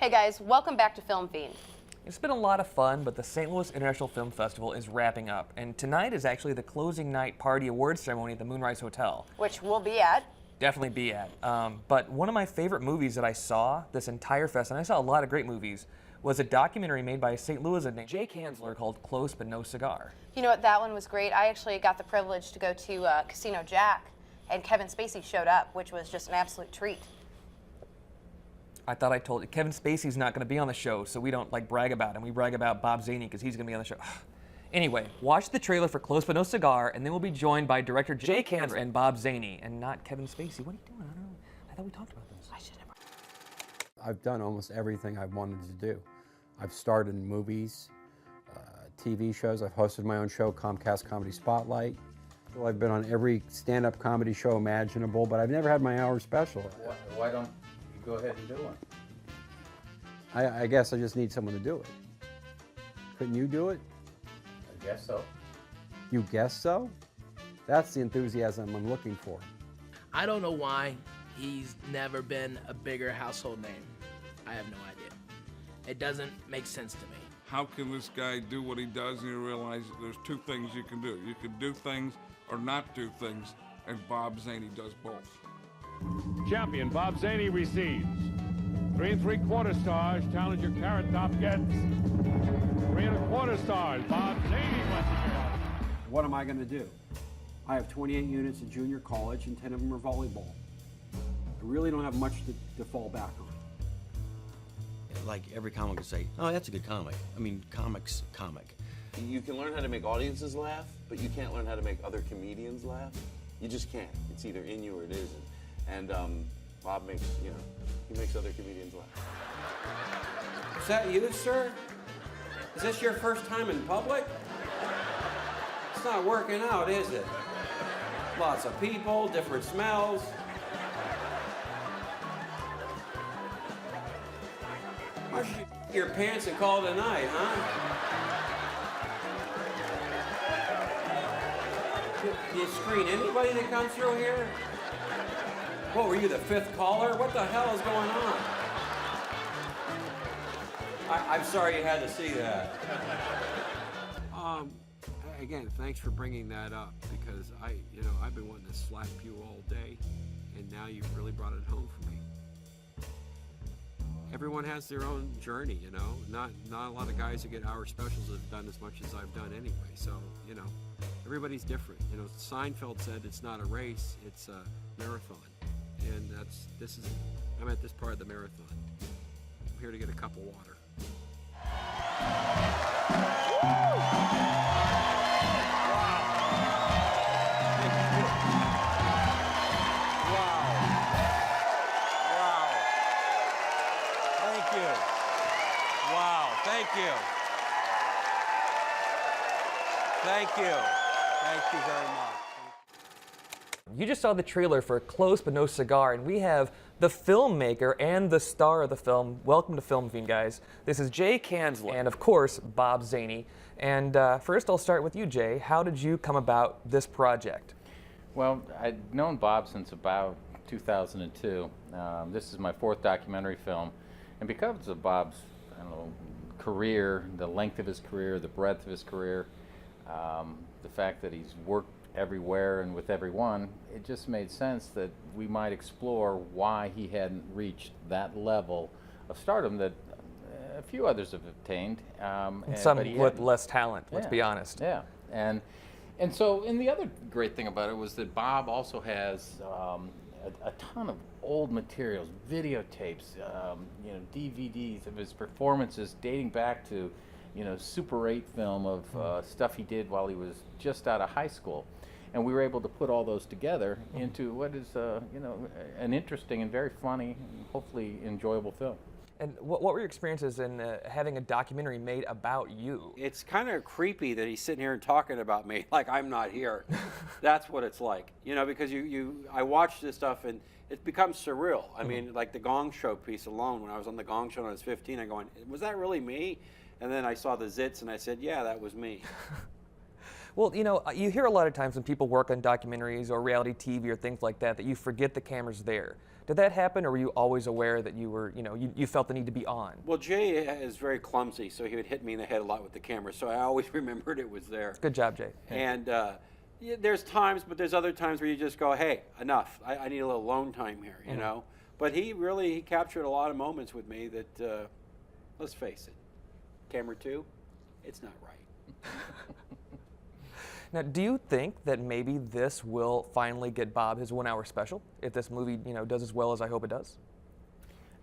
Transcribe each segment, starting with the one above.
Hey guys, welcome back to Film Fiend. It's been a lot of fun, but the St. Louis International Film Festival is wrapping up, and tonight is actually the closing night party awards ceremony at the Moonrise Hotel. Which we'll be at. Definitely be at. But one of my favorite movies that I saw this entire fest, and I saw a lot of great movies, was a documentary made by a St. Louisan named Jay Kanzler called Close But No Cigar. You know what, that one was great. I actually got the privilege to go to Casino Jack, and Kevin Spacey showed up, which was just an absolute treat. I thought I told you, Kevin Spacey's not going to be on the show, so we don't brag about him. We brag about Bob Zaney because he's going to be on the show. Anyway, watch the trailer for Close But No Cigar, and then we'll be joined by director Jay Kanzler and Bob Zaney, and not Kevin Spacey. What are you doing? I don't know. I thought we talked about this. I should have. I've done almost everything I've wanted to do. I've starred in movies, TV shows. I've hosted my own show, Comcast Comedy Spotlight. Well, I've been on every stand-up comedy show imaginable, but I've never had my hour special. Why don't you go ahead and do it? I guess I just need someone to do it. Couldn't you do it? I guess so. You guess so? That's the enthusiasm I'm looking for. I don't know why he's never been a bigger household name. I have no idea. It doesn't make sense to me. How can this guy do what he does, and you realize that there's two things you can do. You can do things or not do things, and Bob Zaney does both. Champion Bob Zaney receives 3 3/4 stars. Challenger Carrot Top gets 3 1/4 stars. Bob Zaney once again. What am I going to do? I have 28 units in junior college and 10 of them are volleyball. I really don't have much to fall back on. Like every comic would say, oh, that's a good comic. I mean, comic. You can learn how to make audiences laugh, but you can't learn how to make other comedians laugh. You just can't. It's either in you or it isn't. And Bob makes, he makes other comedians laugh. Is that you, sir? Is this your first time in public? It's not working out, is it? Lots of people, different smells. Why don't you get your pants and call it a night, huh? Do you screen anybody that comes through here? What, were you the 5th caller? What the hell is going on? I'm sorry you had to see that. Again, thanks for bringing that up because I've been wanting to slap you all day, and now you've really brought it home for me. Everyone has their own journey, Not a lot of guys who get hour specials have done as much as I've done anyway. So, everybody's different. Seinfeld said it's not a race, it's a marathon. And I'm at this part of the marathon. I'm here to get a cup of water. Thank you. Thank you. Thank you very much. You just saw the trailer for Close But No Cigar, and we have the filmmaker and the star of the film. Welcome to Film Fiend, guys. This is Jay Kanzler and, of course, Bob Zaney. And first, I'll start with you, Jay. How did you come about this project? Well, I'd known Bob since about 2002. This is my 4th documentary film, and because of Bob's, career, the length of his career, the breadth of his career, the fact that he's worked everywhere and with everyone, it just made sense that we might explore why he hadn't reached that level of stardom that a few others have attained. Some with less talent, let's be honest. Yeah, and so, and the other great thing about it was that Bob also has a ton of old materials, videotapes, DVDs of his performances dating back to, Super 8 film of stuff he did while he was just out of high school. And we were able to put all those together into what is, an interesting and very funny, and hopefully enjoyable film. And what were your experiences in having a documentary made about you? It's kind of creepy that he's sitting here and talking about me like I'm not here. That's what it's like, because I watch this stuff and it becomes surreal. I mean, like the Gong Show piece alone, when I was on the Gong Show when I was 15, I'm going, was that really me? And then I saw the zits and I said, yeah, that was me. Well, you hear a lot of times when people work on documentaries or reality TV or things like that, that you forget the camera's there. Did that happen, or were you always aware that you were, you felt the need to be on? Well, Jay is very clumsy, so he would hit me in the head a lot with the camera, so I always remembered it was there. Good job, Jay. And yeah, there's times, but there's other times where you just go, hey, enough. I need a little alone time here, you know? But he captured a lot of moments with me that, let's face it, camera 2, it's not right. Now, do you think that maybe this will finally get Bob his 1 hour special if this movie, does as well as I hope it does?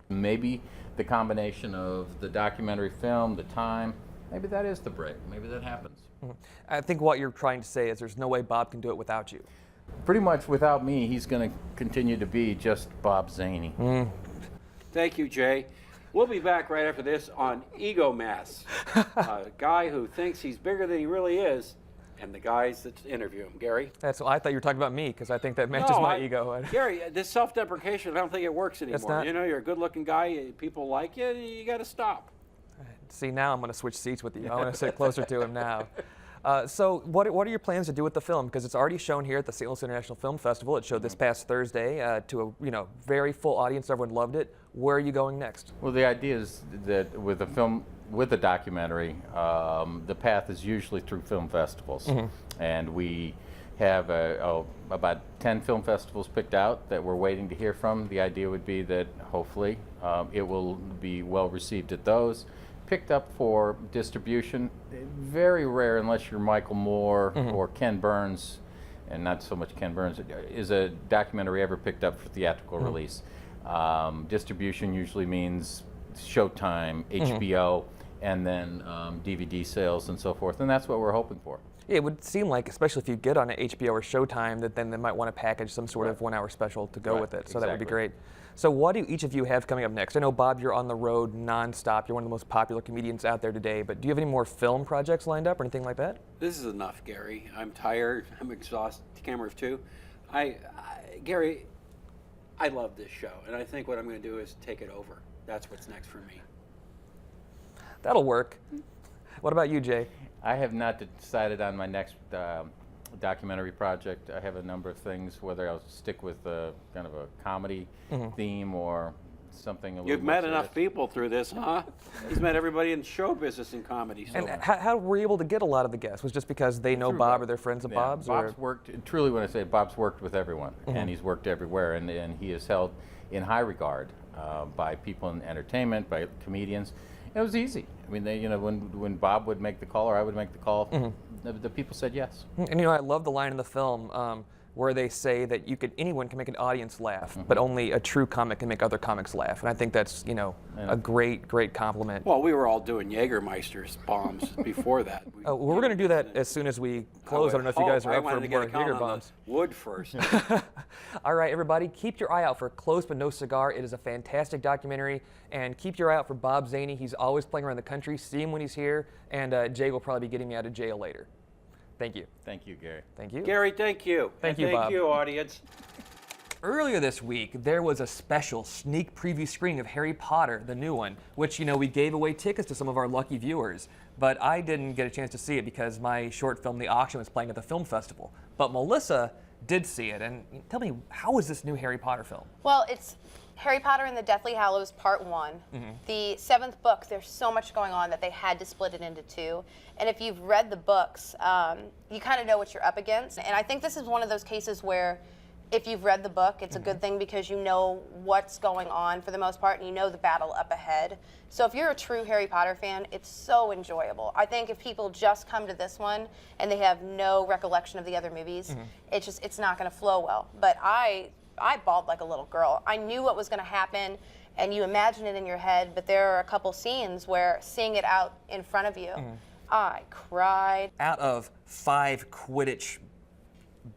Maybe the combination of the documentary film, the time, maybe that is the break. Maybe that happens. I think what you're trying to say is there's no way Bob can do it without you. Pretty much without me, he's going to continue to be just Bob Zaney. Thank you, Jay. We'll be back right after this on Ego Mass. A guy who thinks he's bigger than he really is, and the guys that interview him. Gary? I thought you were talking about me, because I think that matches my ego. Gary, this self-deprecation, I don't think it works anymore. not- You're a good-looking guy. People like you. You got to stop. See, now I'm going to switch seats with you. I want to sit closer to him now. So what are your plans to do with the film? Because it's already shown here at the St. Louis International Film Festival. It showed this past Thursday to a very full audience. Everyone loved it. Where are you going next? Well, the idea is that with a film, with a documentary, the path is usually through film festivals. And we have about 10 film festivals picked out that we're waiting to hear from. The idea would be that hopefully it will be well received at those. Picked up for distribution, very rare unless you're Michael Moore or Ken Burns, and not so much Ken Burns, is a documentary ever picked up for theatrical release. Distribution usually means Showtime, HBO, and then DVD sales and so forth, and that's what we're hoping for. Yeah, it would seem like, especially if you get on an HBO or Showtime, that then they might want to package some sort of 1 hour special to go with it. So that would be great. So what do each of you have coming up next? I know, Bob, you're on the road nonstop. You're one of the most popular comedians out there today. But do you have any more film projects lined up or anything like that? This is enough, Gary. I'm tired. I'm exhausted. Camera 2. Gary, I love this show, and I think what I'm going to do is take it over. That's what's next for me. That'll work. What about you, Jay? I have not decided on my next documentary project. I have a number of things, whether I'll stick with kind of a comedy theme or something a little You've more met enough serious. people through this, huh? He's met everybody in show business and comedy. So And how were you able to get a lot of the guests? Was it just because they know Through Bob or they're friends of Bob's? Bob's worked, truly when I say Bob's worked with everyone, and he's worked everywhere, and he is held in high regard by people in entertainment, by comedians. It was easy. I mean, when Bob would make the call or I would make the call, the people said yes. And I love the line in the film where they say that anyone can make an audience laugh, but only a true comic can make other comics laugh. And I think that's, a great, great compliment. Well, we were all doing Jägermeister's bombs before that. Well, we're going to do that as soon as we close. I don't know if you guys are up for more Jaeger bombs. Wood first. All right, everybody, keep your eye out for Close But No Cigar. It is a fantastic documentary. And keep your eye out for Bob Zaney. He's always playing around the country. See him when he's here. And Jay will probably be getting me out of jail later. Thank you. Thank you, Gary. Thank you. Gary, thank you. Thank you, Bob. Thank you, audience. Earlier this week, there was a special sneak preview screening of Harry Potter, the new one, which, we gave away tickets to some of our lucky viewers. But I didn't get a chance to see it because my short film, The Auction, was playing at the film festival. But Melissa did see it. And tell me, how is this new Harry Potter film? Well, it's Harry Potter and the Deathly Hallows Part 1. The 7th book, there's so much going on that they had to split it into 2. And if you've read the books, you kind of know what you're up against. And I think this is one of those cases where if you've read the book, it's a good thing because you know what's going on for the most part and you know the battle up ahead. So if you're a true Harry Potter fan, it's so enjoyable. I think if people just come to this one and they have no recollection of the other movies, it's not going to flow well. But I bawled like a little girl. I knew what was going to happen, and you imagine it in your head, but there are a couple scenes where seeing it out in front of you, I cried. Out of 5 Quidditch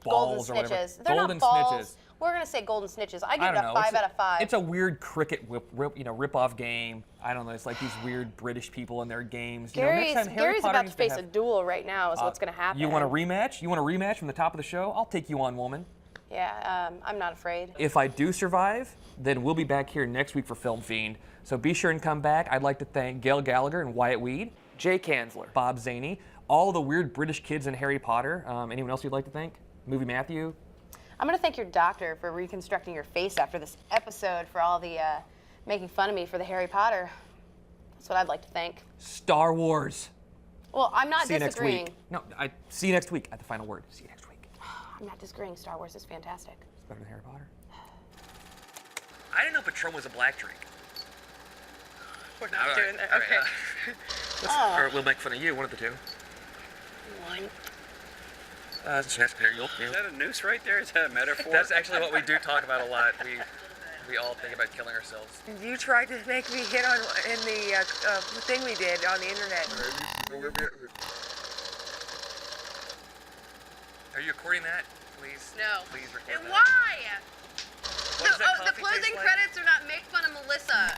balls Golden or whatever. snitches. They're Golden not balls. Snitches. We're going to say golden snitches. I give I it don't a know. 5 out of 5. It's a weird cricket rip-off game. I don't know. It's like these weird British people in their games. Gary's Harry Potter about to needs face have- a duel right now is what's going to happen. You want a rematch? You want a rematch from the top of the show? I'll take you on, woman. Yeah, I'm not afraid. If I do survive, then we'll be back here next week for Film Fiend. So be sure and come back. I'd like to thank Gail Gallagher and Wyatt Weed, Jay Kanzler, Bob Zaney, all the weird British kids in Harry Potter. Anyone else you'd like to thank? Movie Matthew? I'm going to thank your doctor for reconstructing your face after this episode for all the making fun of me for the Harry Potter. That's what I'd like to thank. Star Wars. Well, I'm not See you next disagreeing. week. No, I see you next week at the final word. See you next week. I'm not disagreeing. Star Wars is fantastic. It's better than Harry Potter. I didn't know Patron was a black drink. We're not doing that. Okay. Or we'll make fun of you, one of the two. One. Is that a noose right there? Is that a metaphor? That's actually what we do talk about a lot. We all think about killing ourselves. You tried to make me hit on in the thing we did on the internet. Are you recording that? Please. No. Please record And that. why? What does that The coffee closing taste like? credits are not make fun of Melissa.